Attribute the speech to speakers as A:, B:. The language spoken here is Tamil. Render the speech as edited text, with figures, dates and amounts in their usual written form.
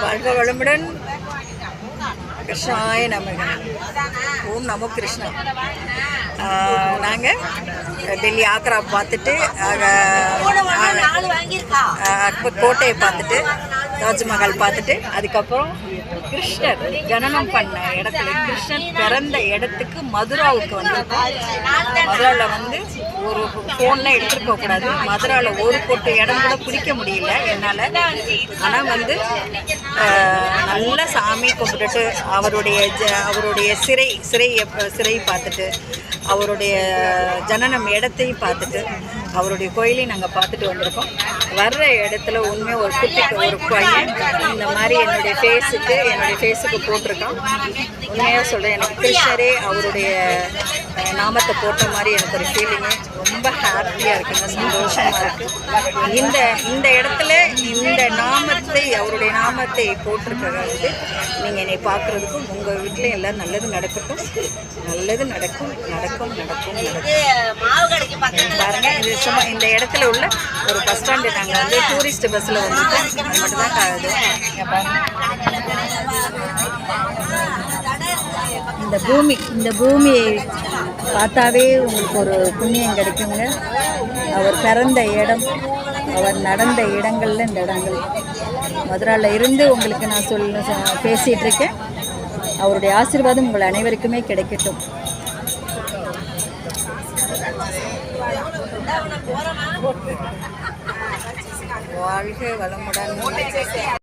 A: வாழ்க வளமுடன். கிருஷ்ணாய நமக. ஓம் நமோ கிருஷ்ணா. நாங்கள் டெல்லி ஆக்ரா பார்த்துட்டு கோட்டையை பார்த்துட்டு தாஜ்மஹால் பார்த்துட்டு அதுக்கப்புறம் கிருஷ்ணர் ஜனனம் பண்ண இடத்துல கிருஷ்ணர் பிறந்த இடத்துக்கு மதுராவுக்கு வந்திருக்கோம். மதுராவில் வந்து ஒரு ஃபோன்லாம் எடுத்துகிட்டு போகக்கூடாது. மதுராவில் ஒரு பொட்டு இடம் கூட பிடிக்க முடியல என்னால். ஆனால் வந்து நல்லா சாமி கும்பிட்டுட்டு அவருடைய சிறை பார்த்துட்டு அவருடைய ஜனனம் இடத்தையும் பார்த்துட்டு அவருடைய கோயிலையும் நாங்கள் பார்த்துட்டு வந்திருக்கோம். வர்ற இடத்துல உண்மையாக ஒரு பையன் இந்த மாதிரி என்னுடைய ஃபேஸுக்கு போட்டிருக்கான். உண்மையாக சொல்கிறேன், எனக்கு கிருஷ்ணரே அவருடைய நாமத்தை போட்ட மாதிரி எனக்கு ஒரு ஃபீலிங்கு. ரொம்ப ஹாப்பியாக இருக்குங்க, சந்தோஷமாக இருக்குது. இந்த இடத்துல அவருடைய நாமத்தை போட்டிருக்கிறது நீங்கள் என்னை பார்க்குறதுக்கும் உங்கள் வீட்டில் எல்லாம் நல்லது நடக்கட்டும். நல்லது நடக்கும். பாருங்கள், இது சும்மா இந்த இடத்துல உள்ள ஒரு பஸ் ஸ்டாண்டு. நாங்கள் வந்து டூரிஸ்ட் பஸ்ஸில் வந்துட்டோம். அது மட்டும்தான் காது. இந்த பூமியை பார்த்தாவே உங்களுக்கு ஒரு புண்ணியம் கிடைக்குங்க. அவர் பிறந்த இடம், அவர் நடந்த இடங்கள்ல இந்த இடங்கள். மதுராவில் இருந்து உங்களுக்கு நான் பேசிகிட்டு இருக்கேன். அவருடைய ஆசீர்வாதம் உங்கள் அனைவருக்குமே கிடைக்கட்டும். வாழ்க வளமுடன்.